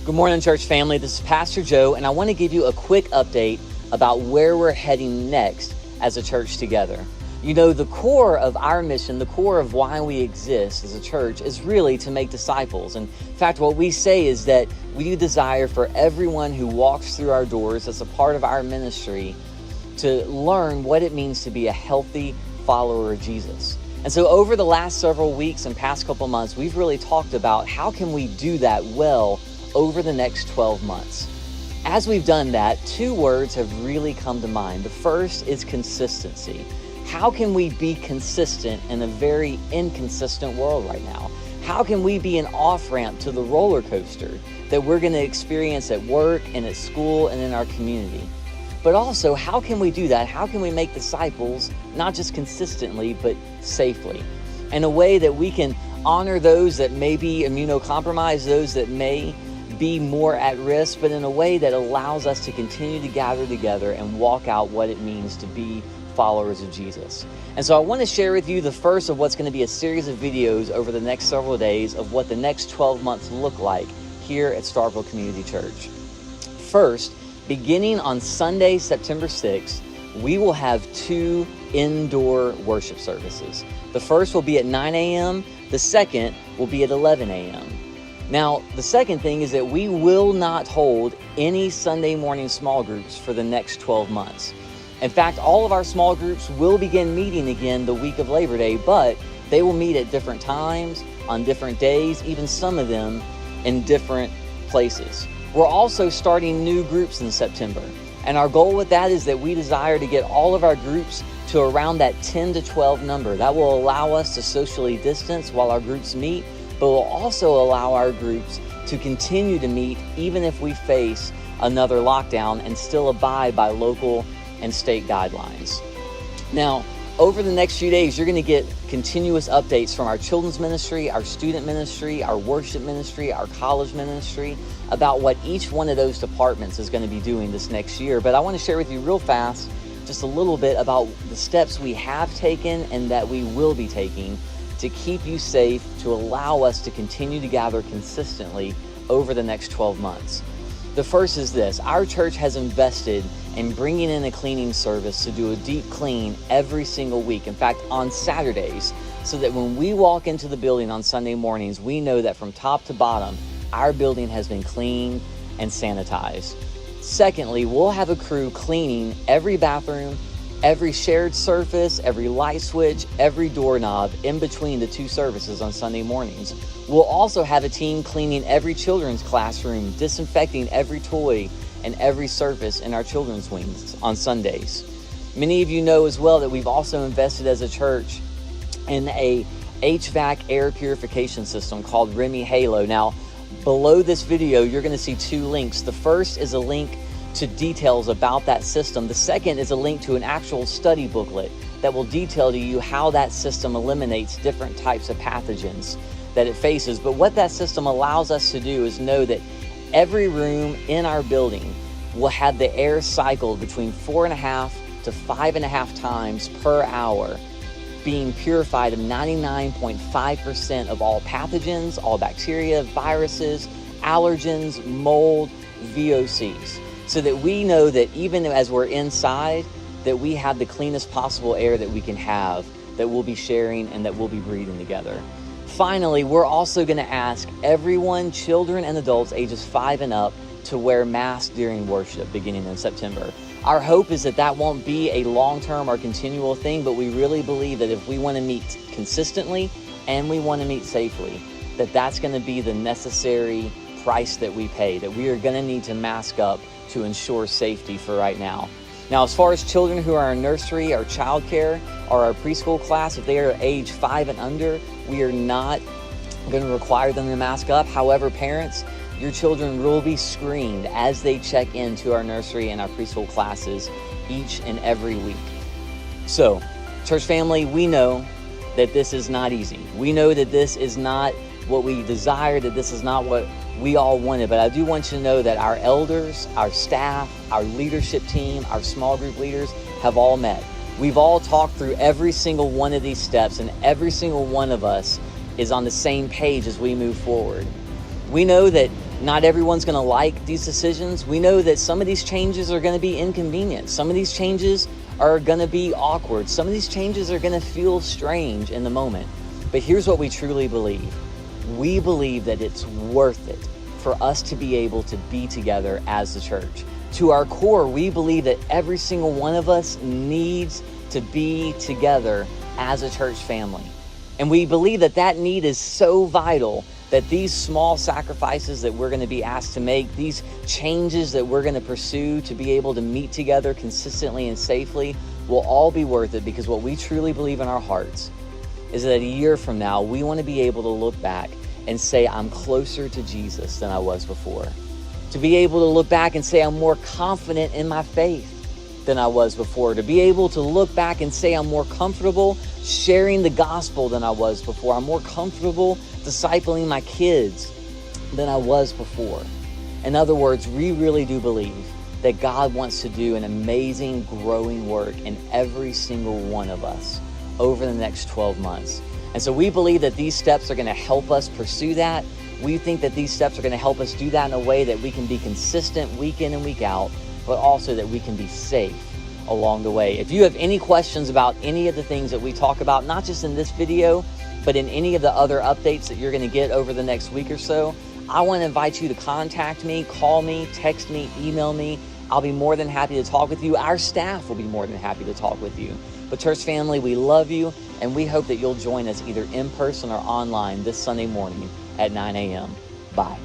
Good morning, church family. This is Pastor Joe, and I want to give you a quick update about where we're heading next as a church together. You know, the core of our mission, the core of why we exist as a church is really to make disciples. And in fact, what we say is that we desire for everyone who walks through our doors as a part of our ministry to learn what it means to be a healthy follower of Jesus. And so over the last several weeks and past couple months, we've really talked about how can we do that well over the next 12 months. As we've done that, two words have really come to mind. The first is consistency. How can we be consistent in a very inconsistent world right now? How can we be an off-ramp to the roller coaster that we're going to experience at work and at school and in our community? But also, how can we do that? How can we make disciples, not just consistently, but safely? In a way that we can honor those that may be immunocompromised, those that may be more at risk, but in a way that allows us to continue to gather together and walk out what it means to be followers of Jesus. And so I want to share with you the first of what's going to be a series of videos over the next several days of what the next 12 months look like here at Starkville Community Church. First, beginning on Sunday, September 6th, we will have 2 indoor worship services. The first will be at 9 a.m. The second will be at 11 a.m. Now, the second thing is that we will not hold any Sunday morning small groups for the next 12 months. In fact, all of our small groups will begin meeting again the week of Labor Day, but they will meet at different times, on different days, even some of them in different places. We're also starting new groups in September. And our goal with that is that we desire to get all of our groups to around that 10 to 12 number. That will allow us to socially distance while our groups meet, but will also allow our groups to continue to meet even if we face another lockdown and still abide by local and state guidelines. Now, over the next few days, you're going to get continuous updates from our children's ministry, our student ministry, our worship ministry, our college ministry, about what each one of those departments is going to be doing this next year. But I want to share with you real fast just a little bit about the steps we have taken and that we will be taking to keep you safe, to allow us to continue to gather consistently over the next 12 months. The first is this: our church has invested in bringing in a cleaning service to do a deep clean every single week. In fact, on Saturdays, so that when we walk into the building on Sunday mornings, we know that from top to bottom, our building has been cleaned and sanitized. Secondly, we'll have a crew cleaning every bathroom, every shared surface, every light switch, every doorknob in between the 2 services on Sunday mornings. We'll also have a team cleaning every children's classroom, disinfecting every toy and every surface in our children's wings on Sundays. Many of you know as well that we've also invested as a church in a HVAC air purification system called Remy Halo. Now, below this video, you're going to see 2 links. The first is a link to details about that system. The second is a link to an actual study booklet that will detail to you how that system eliminates different types of pathogens that it faces. But what that system allows us to do is know that every room in our building will have the air cycled between 4.5 to 5.5 times per hour, being purified of 99.5% of all pathogens, all bacteria, viruses, allergens, mold, VOCs. So that we know that even as we're inside, that we have the cleanest possible air that we can have, that we'll be sharing and that we'll be breathing together. Finally, we're also going to ask everyone, children and adults ages 5 and up, to wear masks during worship beginning in September. Our hope is that that won't be a long-term or continual thing, but we really believe that if we want to meet consistently and we want to meet safely, that that's going to be the necessary price that we pay, that we are going to need to mask up to ensure safety for right now. Now, as far as children who are in nursery or childcare or our preschool class, if they are age 5 and under, we are not going to require them to mask up. However, parents, your children will be screened as they check into our nursery and our preschool classes each and every week. So, church family, we know that this is not easy. We know that this is not what we desire, that this is not what we all wanted, but I do want you to know that our elders, our staff, our leadership team, our small group leaders have all met. We've all talked through every single one of these steps, and every single one of us is on the same page as we move forward. We know that Not everyone's going to like these decisions. We know that some of these changes are going to be inconvenient. Some of these changes are going to be awkward. Some of these changes are going to feel strange in the moment. But here's what we truly believe. We believe that it's worth it for us to be able to be together as the church. To our core, we believe that every single one of us needs to be together as a church family. And we believe that that need is so vital that these small sacrifices that we're going to be asked to make, these changes that we're going to pursue to be able to meet together consistently and safely will all be worth it, because what we truly believe in our hearts is that a year from now, we want to be able to look back and say, I'm closer to Jesus than I was before. To be able to look back and say, I'm more confident in my faith than I was before. To be able to look back and say, I'm more comfortable sharing the gospel than I was before. I'm more comfortable discipling my kids than I was before. In other words, we really do believe that God wants to do an amazing growing work in every single one of us over the next 12 months. And so we believe that these steps are going to help us pursue that. We think that these steps are going to help us do that in a way that we can be consistent week in and week out, but also that we can be safe along the way. If you have any questions about any of the things that we talk about, not just in this video, but in any of the other updates that you're going to get over the next week or so, I want to invite you to contact me, call me, text me, email me. I'll be more than happy to talk with you. Our staff will be more than happy to talk with you. But church family, we love you, and we hope that you'll join us either in person or online this Sunday morning at 9 a.m. Bye.